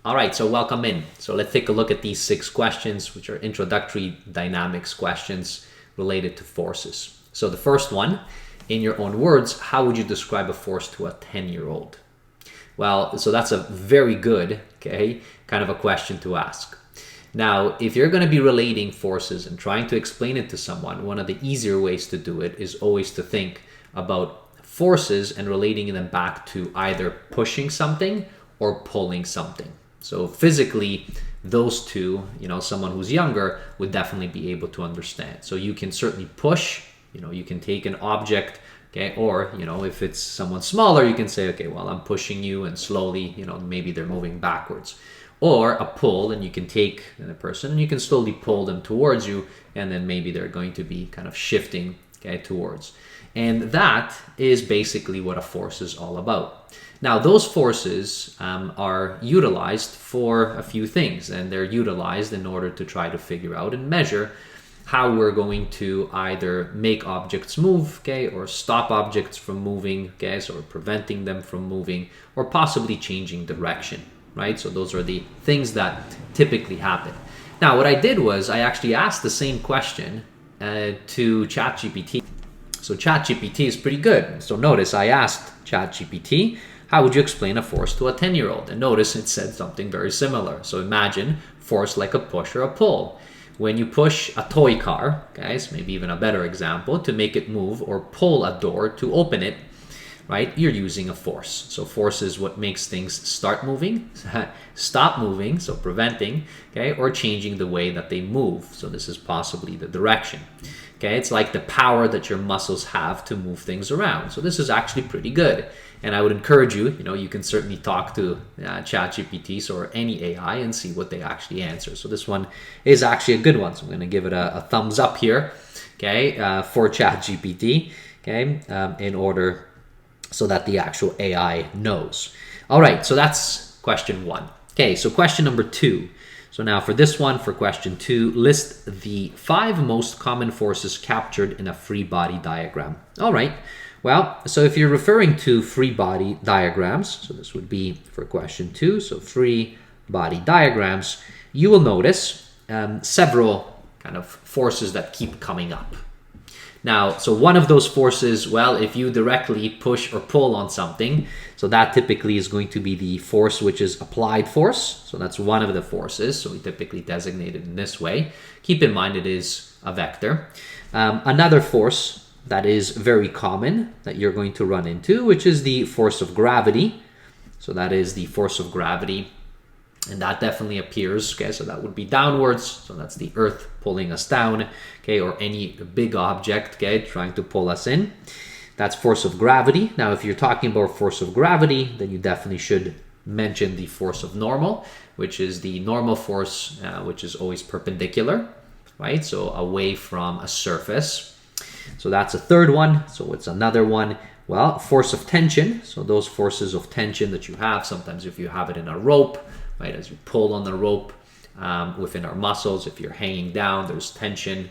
All right, so welcome in. So let's take a look at these 6 questions, which are introductory dynamics questions related to forces. So the first one, in your own words, how would you describe a force to a 10-year-old? Well, so that's a very good, kind of a question to ask. Now, if you're going to be relating forces and trying to explain it to someone, one of the easier ways to do it is always to think about forces and relating them back to either pushing something or pulling something. So physically, those two, someone who's younger would definitely be able to understand. So you can certainly push, you can take an object, or, if it's someone smaller, you can say, okay, well, I'm pushing you and slowly, maybe they're moving backwards. Or a pull, and you can take a person and you can slowly pull them towards you, and then maybe they're going to be kind of shifting, towards. And that is basically what a force is all about. Now, those forces are utilized for a few things, and they're utilized in order to try to figure out and measure how we're going to either make objects move, or stop objects from moving, so preventing them from moving, or possibly changing direction, right? So those are the things that typically happen. Now, what I did was I actually asked the same question to ChatGPT. So ChatGPT is pretty good. So notice I asked ChatGPT, how would you explain a force to a 10-year-old? And notice it said something very similar. So imagine force like a push or a pull. When you push a toy car, guys, maybe even a better example, to make it move, or pull a door to open it, right, you're using a force. So force is what makes things start moving, stop moving, so preventing, or changing the way that they move. So this is possibly the direction. It's like the power that your muscles have to move things around. So this is actually pretty good. And I would encourage you, you can certainly talk to ChatGPT or any AI and see what they actually answer. So this one is actually a good one. So I'm going to give it a thumbs up here, for ChatGPT, in order so that the actual AI knows. All right, so that's question 1. Okay, so question number 2. So now for this one, for question 2, list the 5 most common forces captured in a free body diagram. All right, well, so if you're referring to free body diagrams, so this would be for question 2, so free body diagrams, you will notice several kind of forces that keep coming up. Now, so one of those forces, well, if you directly push or pull on something, so that typically is going to be the force which is applied force. So that's one of the forces. So we typically designate it in this way. Keep in mind it is a vector. Another force that is very common that you're going to run into, which is the force of gravity. So that is the force of gravity. And that definitely appears, so that would be downwards. So that's the earth pulling us down, or any big object, trying to pull us in. That's force of gravity. Now, if you're talking about force of gravity, then you definitely should mention the force of normal, which is the normal force, which is always perpendicular, right? So away from a surface. So that's a third one. So what's another one? Well, force of tension. So those forces of tension that you have, sometimes if you have it in a rope, right, as you pull on the rope within our muscles, if you're hanging down, there's tension,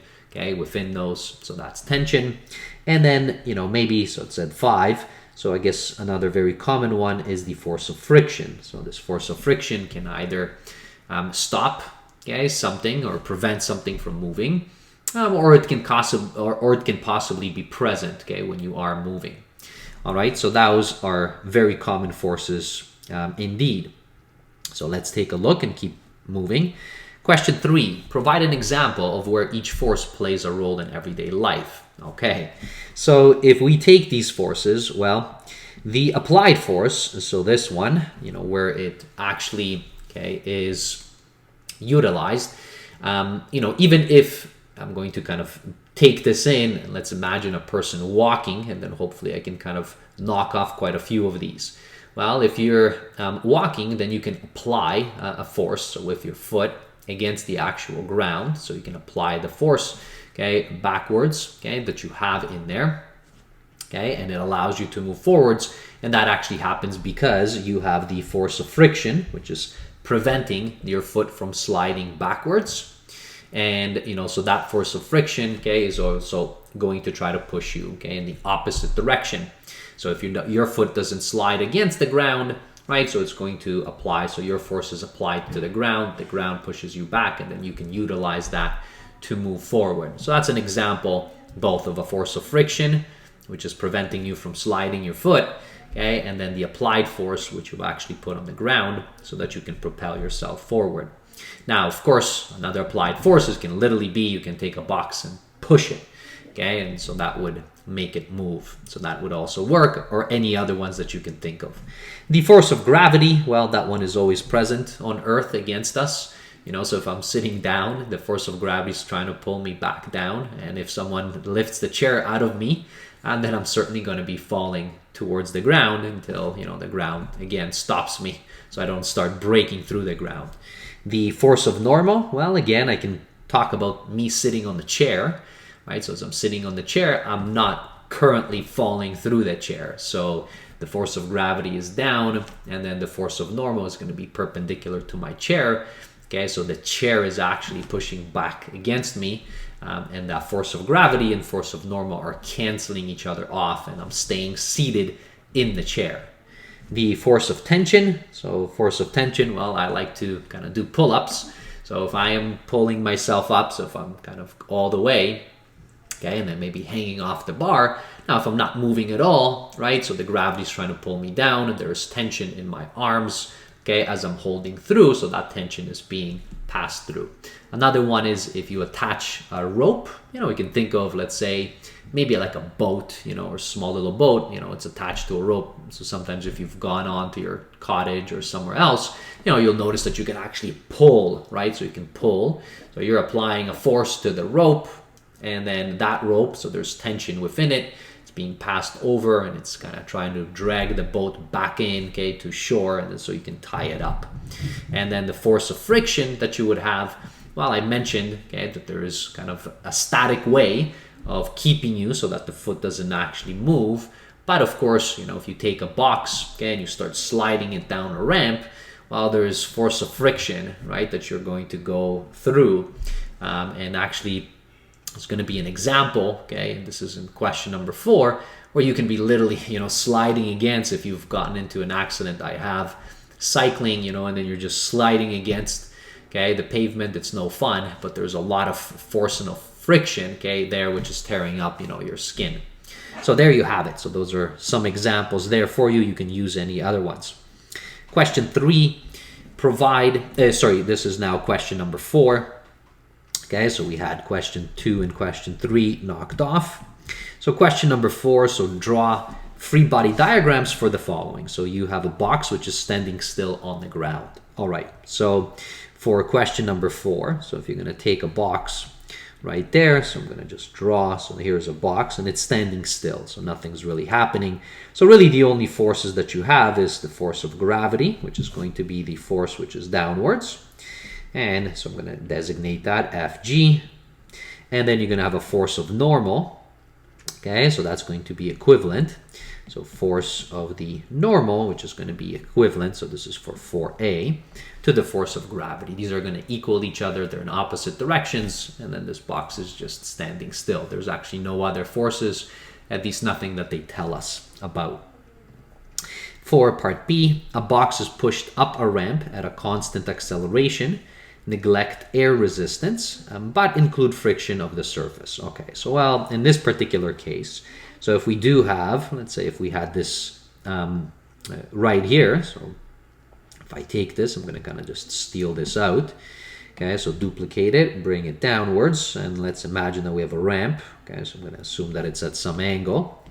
within those. So that's tension. And then, maybe, so it said 5. So I guess another very common one is the force of friction. So this force of friction can either stop, something or prevent something from moving, or it can possibly be present, when you are moving. All right, so those are very common forces indeed. So let's take a look and keep moving. Question 3, provide an example of where each force plays a role in everyday life. Okay, so if we take these forces, well, the applied force, so this one, where it actually, is utilized, even if I'm going to kind of take this in, and let's imagine a person walking, and then hopefully I can kind of knock off quite a few of these. Well, if you're walking, then you can apply a force, so with your foot against the actual ground. So you can apply the force, backwards, that you have in there, and it allows you to move forwards. And that actually happens because you have the force of friction, which is preventing your foot from sliding backwards. And, so that force of friction, is also going to try to push you, in the opposite direction. So if your foot doesn't slide against the ground, right? So it's going to apply, so your force is applied to the ground pushes you back, and then you can utilize that to move forward. So that's an example both of a force of friction, which is preventing you from sliding your foot, okay, and then the applied force, which you actually put on the ground so that you can propel yourself forward. Now, of course, another applied forces can literally be, you can take a box and push it, okay, and so that would make it move. So that would also work, or any other ones that you can think of. The force of gravity, well, that one is always present on Earth against us. You know, so if I'm sitting down, the force of gravity is trying to pull me back down. And if someone lifts the chair out of me, and then I'm certainly going to be falling towards the ground until, you know, the ground again stops me, so I don't start breaking through the ground. The force of normal, well, again, I can talk about me sitting on the chair, right? So as I'm sitting on the chair, I'm not currently falling through the chair. So the force of gravity is down, and then the force of normal is going to be perpendicular to my chair. Okay, so the chair is actually pushing back against me, and that force of gravity and force of normal are canceling each other off, and I'm staying seated in the chair. The force of tension, so force of tension, well, I like to kind of do pull-ups. So if I am pulling myself up, so if I'm kind of all the way, okay, and then maybe hanging off the bar. Now, if I'm not moving at all, right, so the gravity is trying to pull me down, and there's tension in my arms, okay, as I'm holding through, so that tension is being passed through. Another one is if you attach a rope, you know, we can think of, let's say, maybe like a boat, you know, or a small little boat, you know, it's attached to a rope. So sometimes if you've gone on to your cottage or somewhere else, you know, you'll notice that you can actually pull, right? So you can pull. So you're applying a force to the rope, and then that rope, so there's tension within it, it's being passed over, and it's kind of trying to drag the boat back in, okay, to shore, and then so you can tie it up. And then the force of friction that you would have, well, I mentioned, okay, that there is kind of a static way of keeping you so that the foot doesn't actually move. But of course, you know, if you take a box, okay, and you start sliding it down a ramp, well, there's force of friction, right, that you're going to go through. And actually, it's going to be an example, okay, and this is in question number 4, where you can be literally, you know, sliding against, if you've gotten into an accident. I have cycling, you know, and then you're just sliding against, okay, the pavement. It's no fun, but there's a lot of force and of friction, okay, there, which is tearing up, you know, your skin. So there you have it. So those are some examples there for you. You can use any other ones. Question 3, this is now question number 4. Okay, so we had question 2 and question 3 knocked off. So question number 4, so draw free body diagrams for the following. So you have a box which is standing still on the ground. All right, so for question number 4, so if you're going to take a box right there, so I'm going to just draw, so here's a box and it's standing still, so nothing's really happening. So really the only forces that you have is the force of gravity, which is going to be the force which is downwards. And so I'm going to designate that Fg. And then you're going to have a force of normal. Okay, so that's going to be equivalent. So force of the normal, which is going to be equivalent, so this is for 4a, to the force of gravity. These are going to equal each other. They're in opposite directions. And then this box is just standing still. There's actually no other forces, at least nothing that they tell us about. For part B, a box is pushed up a ramp at a constant acceleration. Neglect air resistance, but include friction of the surface. Okay, so well, in this particular case, so if we do have, let's say if we had this right here, so if I take this, I'm going to kind of just steal this out. Okay, so duplicate it, bring it downwards, and let's imagine that we have a ramp. Okay, so I'm going to assume that it's at some angle.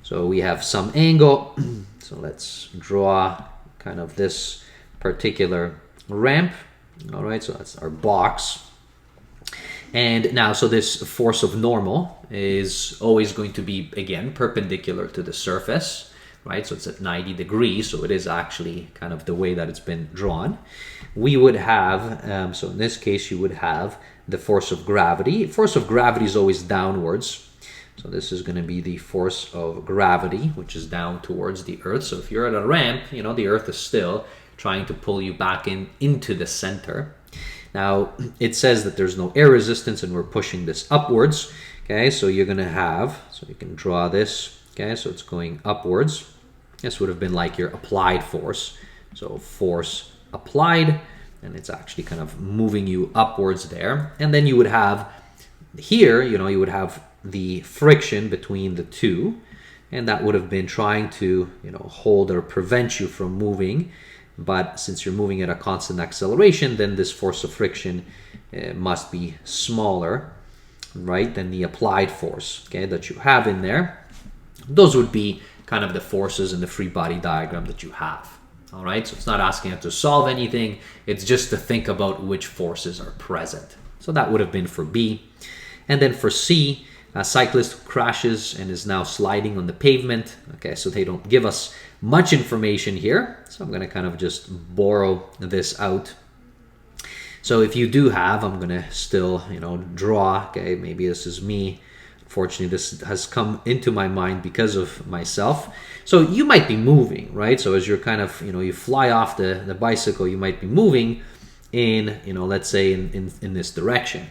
So we have some angle, so let's draw kind of this particular ramp. All right, so that's our box. And now, so this force of normal is always going to be, again, perpendicular to the surface, right? So it's at 90 degrees, so it is actually kind of the way that it's been drawn. We would have, so in this case, you would have the force of gravity. Force of gravity is always downwards. So this is going to be the force of gravity, which is down towards the earth. So if you're at a ramp, you know, the earth is still trying to pull you back into the center. Now, it says that there's no air resistance and we're pushing this upwards. Okay, so you're going to have, so you can draw this. Okay, so it's going upwards. This would have been like your applied force. So force applied, and it's actually kind of moving you upwards there. And then you would have here, you would have the friction between the two, and that would have been trying to, hold or prevent you from moving. But since you're moving at a constant acceleration, then this force of friction must be smaller, right, than the applied force, okay, that you have in there. Those would be kind of the forces in the free body diagram that you have. All right, so it's not asking you to solve anything. It's just to think about which forces are present. So that would have been for B. And then for C, a cyclist who crashes and is now sliding on the pavement. Okay, so they don't give us much information here. So I'm going to kind of just borrow this out. So if you do have, I'm going to still, draw. Okay, maybe this is me. Unfortunately, this has come into my mind because of myself. So you might be moving, right? So as you're kind of, you fly off the bicycle, you might be moving in, let's say in this direction.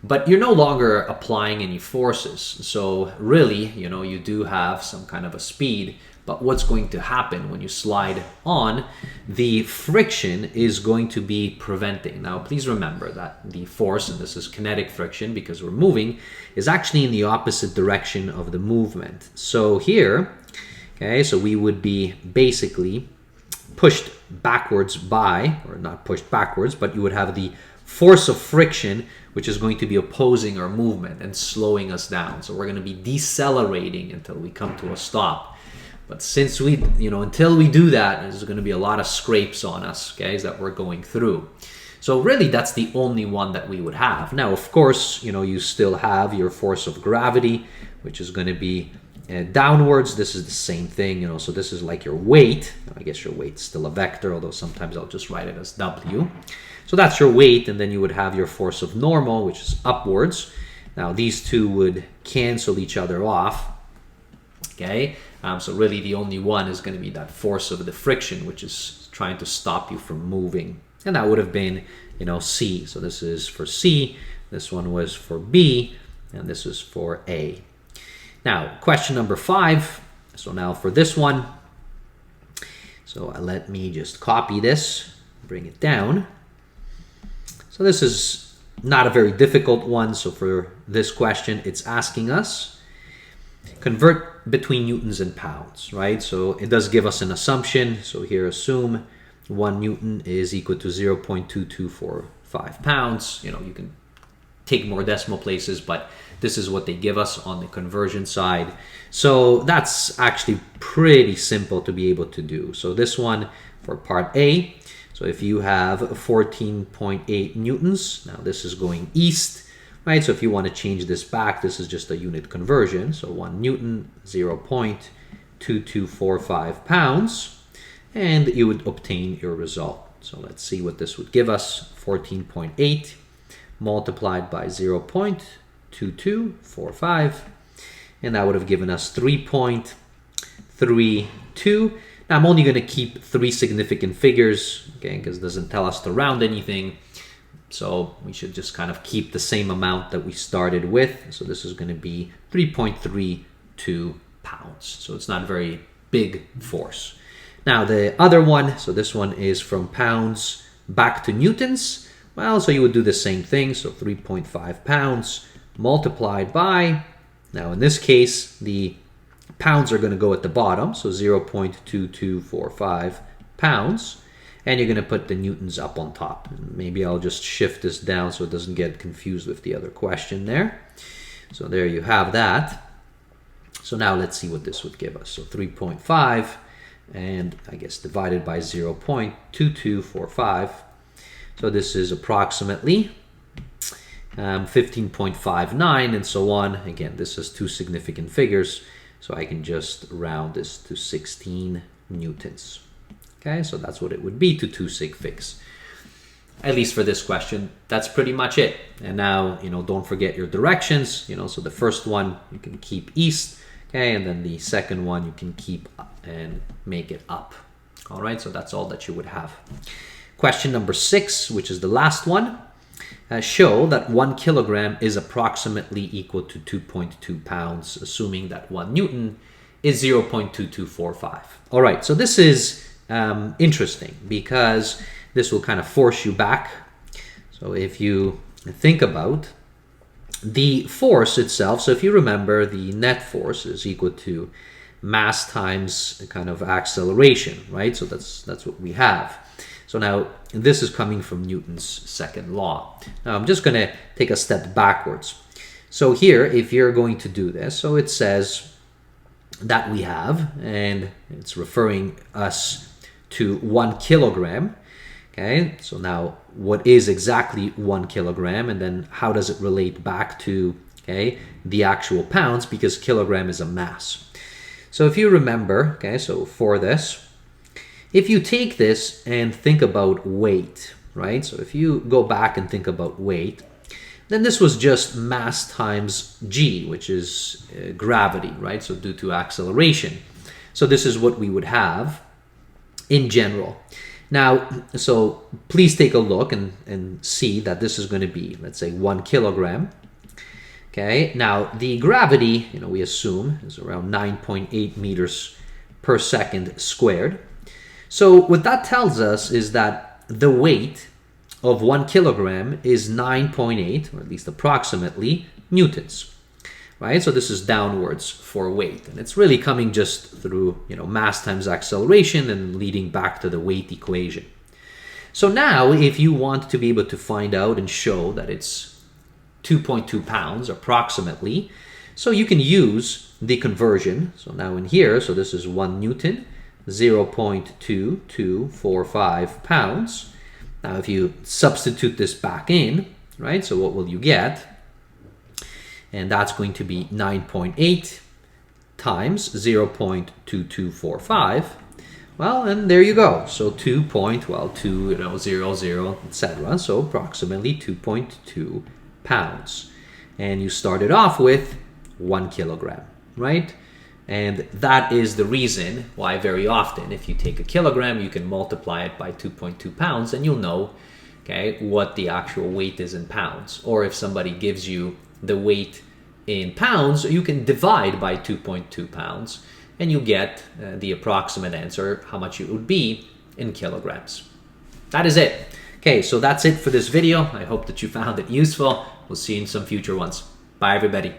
But you're no longer applying any forces. So really, you do have some kind of a speed. But what's going to happen when you slide on, the friction is going to be preventing. Now, please remember that the force, and this is kinetic friction because we're moving, is actually in the opposite direction of the movement. So here, okay, so we would be basically pushed backwards by, or not pushed backwards, but you would have the force of friction, which is going to be opposing our movement and slowing us down. So we're going to be decelerating until we come to a stop. But since we, until we do that, there's going to be a lot of scrapes on us, guys, that we're going through. So really, that's the only one that we would have. Now, of course, you still have your force of gravity, which is going to be downwards. This is the same thing, so this is like your weight. I guess your weight's still a vector, although sometimes I'll just write it as W. So that's your weight, and then you would have your force of normal, which is upwards. Now, these two would cancel each other off, okay? So really the only one is going to be that force of the friction, which is trying to stop you from moving. And that would have been, C. So this is for C, this one was for B, and this is for A. Now, question number 5. So now for this one, so let me just copy this, bring it down. So this is not a very difficult one. So for this question, it's asking us, convert between newtons and pounds, right? So it does give us an assumption. So here assume 1 newton is equal to 0.2245 pounds. You can take more decimal places, but this is what they give us on the conversion side. So that's actually pretty simple to be able to do. So this one for part A, so if you have 14.8 newtons, now this is going east, right? So if you want to change this back, this is just a unit conversion. So 1 newton, 0.2245 pounds, and you would obtain your result. So let's see what this would give us. 14.8 multiplied by 0.2245, and that would have given us 3.32. Now I'm only going to keep 3 significant figures, okay, because it doesn't tell us to round anything. So we should just kind of keep the same amount that we started with. So this is going to be 3.32 pounds. So it's not a very big force. Now the other one, so this one is from pounds back to newtons. Well, so you would do the same thing. So 3.5 pounds multiplied by, now in this case, the pounds are going to go at the bottom. So 0.2245 pounds. And you're going to put the newtons up on top. Maybe I'll just shift this down so it doesn't get confused with the other question there. So there you have that. So now let's see what this would give us. So 3.5, and I guess divided by 0.2245. So this is approximately 15.59 and so on. Again, this is 2 significant figures. So I can just round this to 16 newtons. Okay, so that's what it would be to 2 sig figs. At least for this question, that's pretty much it. And now, don't forget your directions. So the first one you can keep east, okay, and then the second one you can keep and make it up. All right, so that's all that you would have. Question number 6, which is the last one. Show that 1 kilogram is approximately equal to 2.2 pounds, assuming that 1 newton is 0.2245. All right, so this is interesting because this will kind of force you back. So if you think about the force itself, so if you remember, the net force is equal to mass times kind of acceleration, right? So that's what we have. So now this is coming from Newton's second law. Now I'm just going to take a step backwards. So here, if you're going to do this, so it says that we have, and it's referring us to 1 kilogram. Okay, so now what is exactly 1 kilogram, and then how does it relate back to, okay, the actual pounds, because kilogram is a mass. So if you remember, okay, so for this, if you take this and think about weight, right? So if you go back and think about weight, then this was just mass times g, which is gravity, right? So due to acceleration. So this is what we would have in general. Now, so please take a look and see that this is going to be, let's say, 1 kilogram. Okay, now the gravity, we assume is around 9.8 meters per second squared. So what that tells us is that the weight of 1 kilogram is 9.8, or at least approximately, newtons. Right? So this is downwards for weight. And it's really coming just through, mass times acceleration and leading back to the weight equation. So now, if you want to be able to find out and show that it's 2.2 pounds approximately, so you can use the conversion. So now in here, so this is 1 Newton, 0.2245 pounds. Now if you substitute this back in, right, so what will you get? And that's going to be 9.8 times 0.2245. Well, and there you go. So 2.00, etc. So approximately 2.2 pounds. And you started off with 1 kilogram, right? And that is the reason why very often, if you take a kilogram, you can multiply it by 2.2 pounds and you'll know, okay, what the actual weight is in pounds. Or if somebody gives you the weight in pounds, you can divide by 2.2 pounds and you get the approximate answer, how much it would be in kilograms. That is it. Okay, so that's it for this video. I hope that you found it useful. We'll see you in some future ones. Bye, everybody.